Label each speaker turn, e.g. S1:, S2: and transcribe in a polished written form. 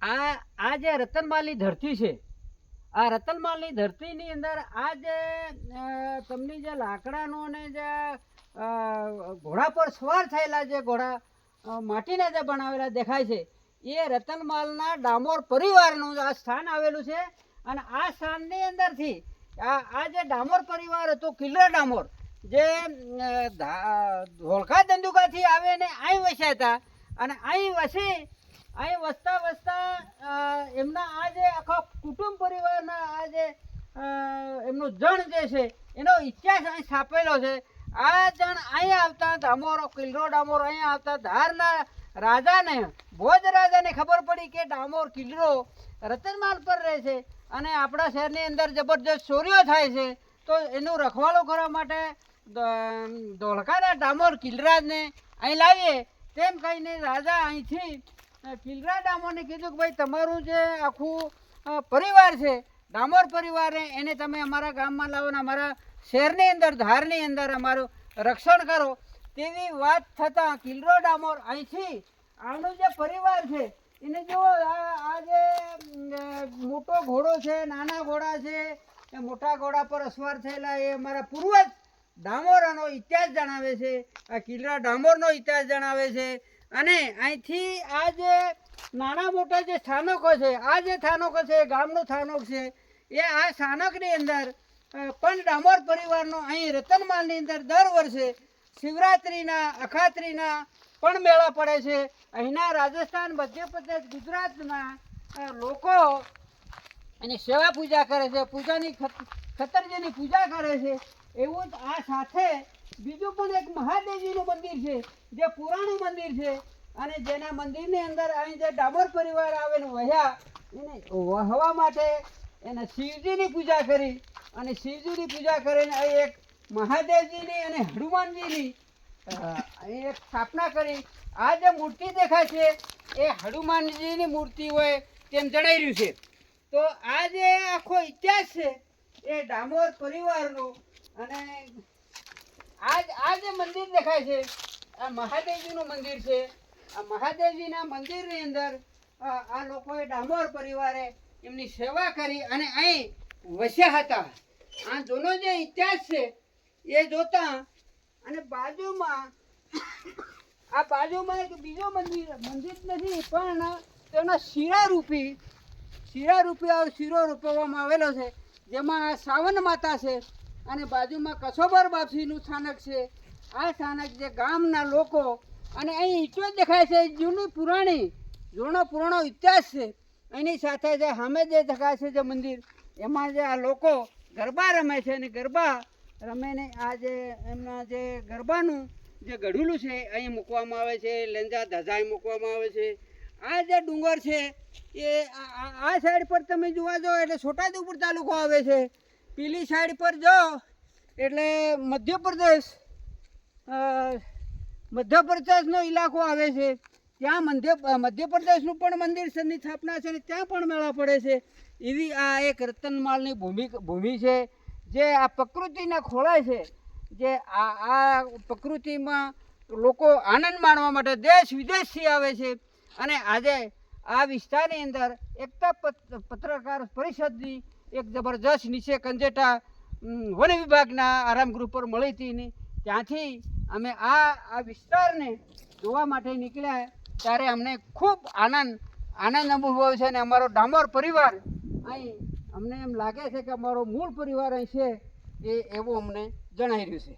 S1: આ જે રતનમાલની ધરતી છે, આ રતનમાલની ધરતીની અંદર આ જે તમને જે લાકડાનો ને જે ઘોડા પર સવાર થયેલા જે ઘોડા માટીના જે બનાવેલા દેખાય છે, એ રતનમાલના ડામોર પરિવારનું આ સ્થાન આવેલું છે. અને આ સ્થાનની અંદરથી આ જે ડામોર પરિવાર હતો, કિલ્લા ડામોર, જે ધોળકા ધંધુકાથી આવે ને અહીં વસ્યા હતા. અને અહીં વસતા એમના આ જે આખા કુટુંબ પરિવારના આ જે એમનું જણ જે છે એનો ઇતિહાસ અહીં છાપેલો છે. આ જણ અહીં આવતા ડામોર, કિલ્લો ડામોર અહીં આવતા ધારના રાજાને, ભોજ રાજાને ખબર પડી કે ડામોર કિલ્લો રતનમાલ પર રહે છે અને આપણા શહેરની અંદર જબરજસ્ત ચોરીઓ થાય છે, તો એનું રખવાળો કરવા માટે ધોળકાના ડામોર કિલ્લાને અહીં લાવીએ તેમ કહીને રાજા અહીંથી કિલ્લા ડામોરને કીધું કે ભાઈ તમારું જે આખું પરિવાર છે ડામોર પરિવારને એને તમે અમારા ગામમાં લાવો ને અમારા શહેરની અંદર, ધારની અંદર અમારું રક્ષણ કરો. તેવી વાત થતાં કિલ્લો ડામોર અહીંથી આનો જે પરિવાર છે એને જો આ જે મોટો ઘોડો છે, નાના ઘોડા છે, એ મોટા ઘોડા પર અસવાર થયેલા એ અમારા પૂર્વજ ડામોરનો ઇતિહાસ જણાવે છે. આ કિલ્લા ડામોરનો ઇતિહાસ જણાવે છે. અને અહીંથી આ જે નાના મોટા જે સ્થાનકો છે, આ જે સ્થાનકો છે ગામનું સ્થાનક છે, એ આ સ્થાનકની અંદર પણ ડામોર પરિવારનો અહીં રતનમાલની અંદર દર વર્ષે શિવરાત્રિના, અખાત્રીના પણ મેળા પડે છે. અહીંના રાજસ્થાન, મધ્યપ્રદેશ, ગુજરાતના લોકો એની સેવા પૂજા કરે છે, પૂજાની ખતરજીની પૂજા કરે છે. એવું જ આ સાથે બીજું પણ એક મહાદેવજીનું મંદિર છે, જે પુરાણું મંદિર છે. અને જેના મંદિરની અંદર અહીં જે ડામોર પરિવાર આવેને વહ્યા, એને વહવા માટે એને શિવજીની પૂજા કરી. અને શિવજીની પૂજા કરીને અહીં એક મહાદેવજીની અને હનુમાનજીની એક સ્થાપના કરી. આ જે મૂર્તિ દેખાય છે એ હનુમાનજીની મૂર્તિ હોય તેમ જણાઈ રહ્યું છે. તો આ જે આખો ઇતિહાસ છે એ ડામોર પરિવારનો. અને આ જે મંદિર દેખાય છે આ મહાદેવજીનું મંદિર છે. આ મહાદેવજીના મંદિરની અંદર આ લોકોએ ડામોર પરિવારે એમની સેવા કરી અને અહીં વસ્યા હતા. આ જૂનો જે ઇતિહાસ છે એ જોતા અને બાજુમાં એક બીજો મંદિર નથી પણ તેના શિરારૂપી શિરો રૂપવામાં આવેલો છે, જેમાં સાવન માતા છે અને બાજુમાં કસોબર બાપસીનું સ્થાનક છે. આ સ્થાનક જે ગામના લોકો અને અહીં ઈંટો દેખાય છે, જૂનો પુરાણો ઇતિહાસ છે. એની સાથે જે સામે જે દેખાય છે જે મંદિર, એમાં જે આ લોકો ગરબા રમે છે અને ગરબા રમીને આ જે એમના જે ગરબાનું જે ગઢુલું છે અહીં મૂકવામાં આવે છે, લેંજા ધજા મૂકવામાં આવે છે. આ જે ડુંગર છે એ આ સાઈડ પર તમે જોવા જાઓ એટલે છોટાઉદેપુર તાલુકો આવે છે. પેલી સાઈડ પર જાઓ એટલે મધ્યપ્રદેશનો ઇલાકો આવે છે. ત્યાં મધ્યપ્રદેશનું પણ મંદિર ની સ્થાપના છે અને ત્યાં પણ મેળા પડે છે. એવી આ એક રતનમાલની ભૂમિ છે, જે આ પ્રકૃતિના ખોળાય છે. જે આ પ્રકૃતિમાં લોકો આનંદ માણવા માટે દેશ વિદેશથી આવે છે. અને આજે આ વિસ્તારની અંદર એકતા પત્રકાર પરિષદની એક જબરજસ્ત નીચે કંજેટા વન વિભાગના આરામગૃહ પર મળી હતી ને ત્યાંથી અમે આ વિસ્તારને જોવા માટે નીકળ્યા. ત્યારે અમને ખૂબ આનંદ અનુભવ્યો છે. અને અમારો ડામોર પરિવાર અહીં અમને એમ લાગે છે કે અમારો મૂળ પરિવાર અહીં છે એવું અમને જણાઈ રહ્યું છે.